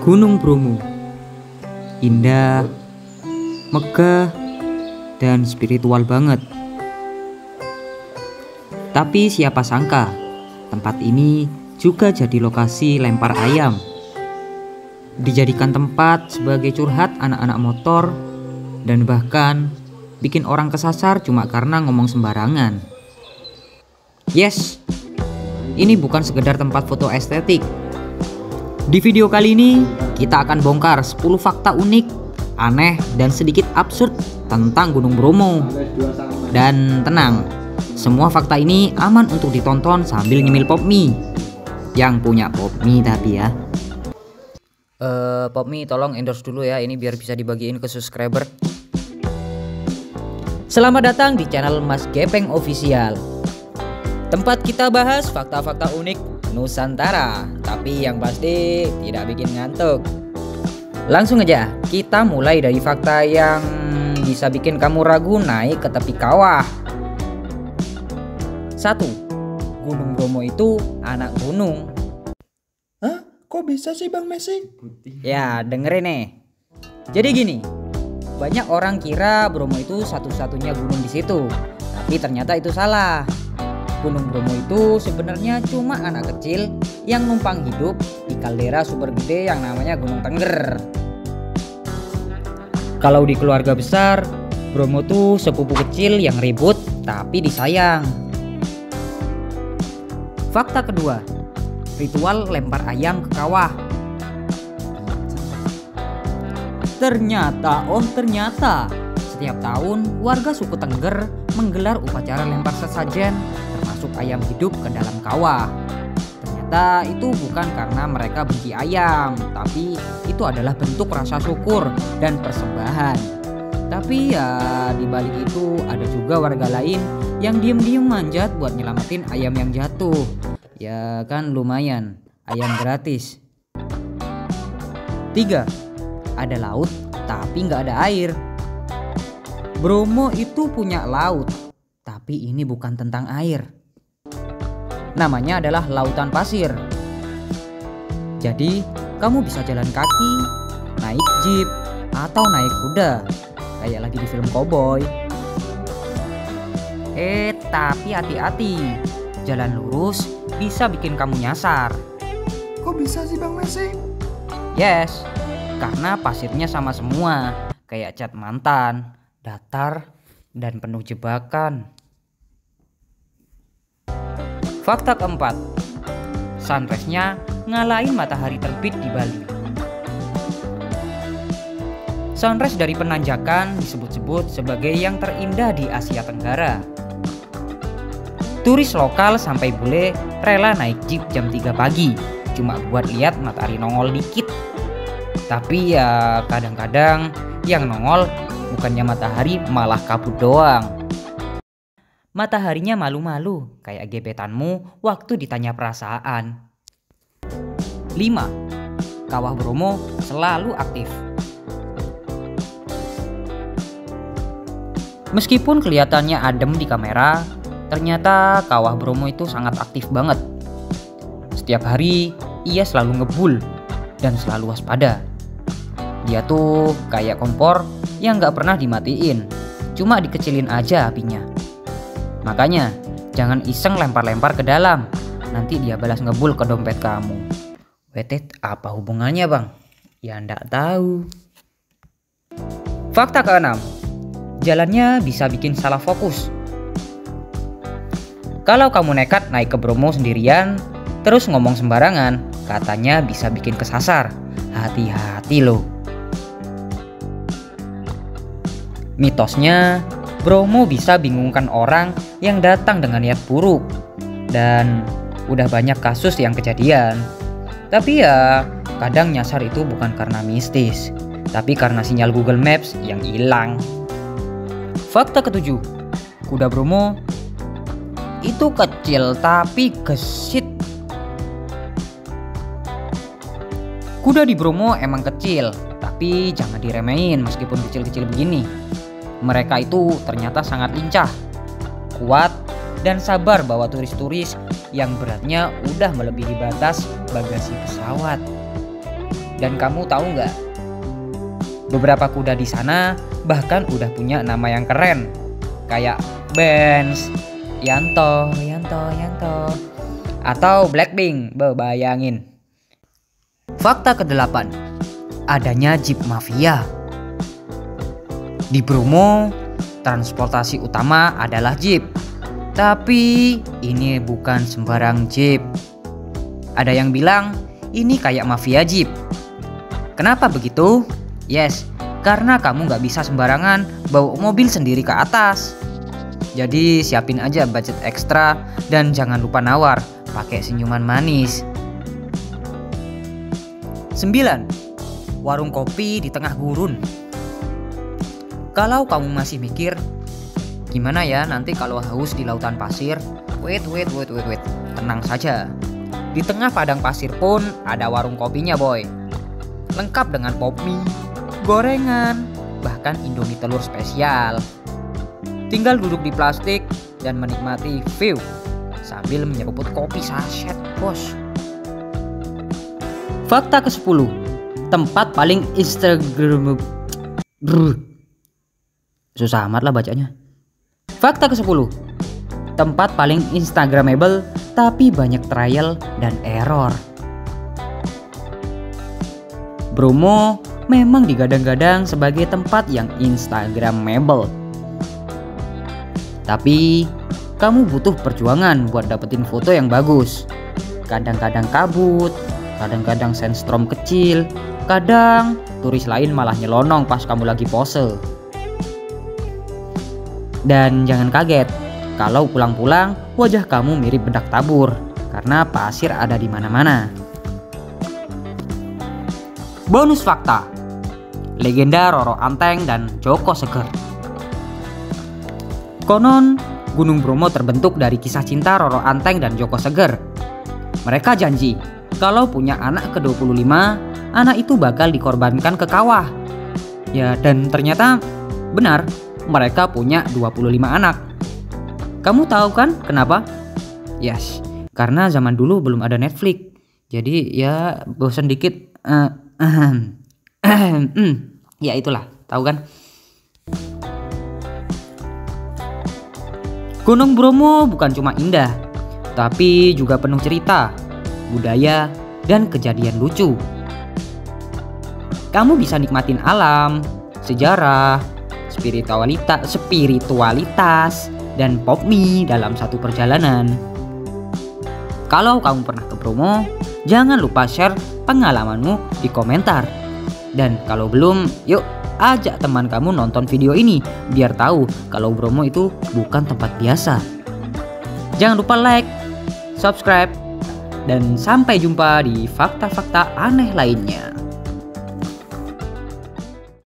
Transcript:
Gunung Bromo, indah, megah, dan spiritual banget. Tapi siapa sangka tempat ini juga jadi lokasi lempar ayam. Dijadikan tempat sebagai curhat anak-anak motor, dan bahkan bikin orang kesasar cuma karena ngomong sembarangan. Yes, ini bukan sekedar tempat foto estetik. Di video kali ini kita akan bongkar 10 fakta unik, aneh, dan sedikit absurd tentang Gunung Bromo. Dan tenang, semua fakta ini aman untuk ditonton sambil nyemil pop mie. Yang punya pop mie tapi ya. Pop mie tolong endorse dulu ya, ini biar bisa dibagiin ke subscriber. Selamat datang di channel Mas Gepeng Official. Tempat kita bahas fakta-fakta unik Nusantara, tapi yang pasti tidak bikin ngantuk. Langsung aja, kita mulai dari fakta yang bisa bikin kamu ragu naik ke tepi kawah. 1. Gunung Bromo itu anak gunung. Hah? Kok bisa sih Bang Messi? Ya, dengerin nih. Jadi gini, banyak orang kira Bromo itu satu-satunya gunung di situ, tapi ternyata itu salah. Gunung Bromo itu sebenarnya cuma anak kecil yang numpang hidup di kaldera super gede yang namanya Gunung Tengger. Kalau di keluarga besar, Bromo tuh sepupu kecil yang ribut tapi disayang. Fakta kedua, ritual lempar ayam ke kawah. Ternyata setiap tahun warga suku Tengger menggelar upacara lempar sesajen termasuk ayam hidup ke dalam kawah. Ternyata itu bukan karena mereka benci ayam, tapi itu adalah bentuk rasa syukur dan persembahan. Tapi ya di balik itu ada juga warga lain yang diem-diem manjat buat nyelamatin ayam yang jatuh. Ya kan lumayan, ayam gratis. 3. Ada laut tapi nggak ada air. Bromo itu punya laut, tapi ini bukan tentang air. Namanya adalah lautan pasir. Jadi kamu bisa jalan kaki, naik jeep, atau naik kuda, kayak lagi di film koboi. Tapi hati-hati, jalan lurus bisa bikin kamu nyasar. Kok bisa sih Bang Messi? Yes, karena pasirnya sama semua, kayak cat mantan, datar, dan penuh jebakan. Fakta keempat, sunrise-nya ngalahin matahari terbit di Bali. Sunrise dari penanjakan disebut-sebut sebagai yang terindah di Asia Tenggara. Turis lokal sampai bule rela naik jeep jam 3 pagi cuma buat lihat matahari nongol dikit. Tapi ya kadang-kadang yang nongol bukannya matahari malah kabut doang. Mataharinya malu-malu kayak gebetanmu waktu ditanya perasaan. 5. Kawah Bromo selalu aktif. Meskipun kelihatannya adem di kamera, ternyata Kawah Bromo itu sangat aktif banget. Setiap hari ia selalu ngebul dan selalu waspada. Dia tuh kayak kompor yang gak pernah dimatiin, cuma dikecilin aja apinya. Makanya jangan iseng lempar-lempar ke dalam, nanti dia balas ngebul ke dompet kamu. Wetet, apa hubungannya bang? Ya ndak tahu. Fakta ke-6, jalannya bisa bikin salah fokus. Kalau kamu nekat naik ke Bromo sendirian, terus ngomong sembarangan, katanya bisa bikin kesasar. Hati-hati loh. Mitosnya, Bromo bisa bingungkan orang yang datang dengan niat buruk. Dan udah banyak kasus yang kejadian. Tapi ya, kadang nyasar itu bukan karena mistis, tapi karena sinyal Google Maps yang hilang. Fakta ke-7, kuda Bromo itu kecil tapi gesit. Kuda di Bromo emang kecil, tapi jangan diremehin meskipun kecil-kecil begini. Mereka itu ternyata sangat lincah, kuat, dan sabar bawa turis-turis yang beratnya udah melebihi batas bagasi pesawat. Dan kamu tahu nggak? Beberapa kuda di sana bahkan udah punya nama yang keren. Kayak Benz, Yanto, atau Blackpink, bayangin. Fakta ke-8, adanya Jeep Mafia. Di Bromo, transportasi utama adalah Jeep. Tapi ini bukan sembarang Jeep. Ada yang bilang ini kayak mafia Jeep. Kenapa begitu? Yes, karena kamu nggak bisa sembarangan bawa mobil sendiri ke atas. Jadi siapin aja budget ekstra dan jangan lupa nawar pakai senyuman manis. 9. Warung kopi di tengah gurun. Kalau kamu masih mikir, gimana ya nanti kalau haus di lautan pasir? Wait. Tenang saja. Di tengah padang pasir pun ada warung kopinya, boy. Lengkap dengan pop mie, gorengan, bahkan Indomie telur spesial. Tinggal duduk di plastik dan menikmati view sambil menyeruput kopi saset, bos. Fakta ke-10, tempat paling Instagram. Susah amat lah bacanya. Fakta ke-10, tempat paling Instagramable tapi banyak trial dan error. Bromo memang digadang-gadang sebagai tempat yang Instagramable. Tapi kamu butuh perjuangan buat dapetin foto yang bagus. Kadang-kadang kabut, kadang-kadang sandstorm kecil, kadang turis lain malah nyelonong pas kamu lagi pose. Dan jangan kaget kalau pulang-pulang wajah kamu mirip bedak tabur karena pasir ada di mana-mana. Bonus fakta, legenda Roro Anteng dan Joko Seger. Konon Gunung Bromo terbentuk dari kisah cinta Roro Anteng dan Joko Seger. Mereka janji kalau punya anak ke-25, anak itu bakal dikorbankan ke kawah. Ya, dan ternyata benar, mereka punya 25 anak. Kamu tahu kan kenapa? Yes, karena zaman dulu belum ada Netflix. Jadi ya bosan dikit. Ya itulah, tahu kan? Gunung Bromo bukan cuma indah, tapi juga penuh cerita, budaya, dan kejadian lucu. Kamu bisa nikmatin alam, sejarah, spiritualitas, dan pop mie dalam satu perjalanan. Kalau kamu pernah ke Bromo, jangan lupa share pengalamanmu di komentar. Dan kalau belum, yuk ajak teman kamu nonton video ini biar tahu kalau Bromo itu bukan tempat biasa. Jangan lupa like, subscribe, dan sampai jumpa di fakta-fakta aneh lainnya.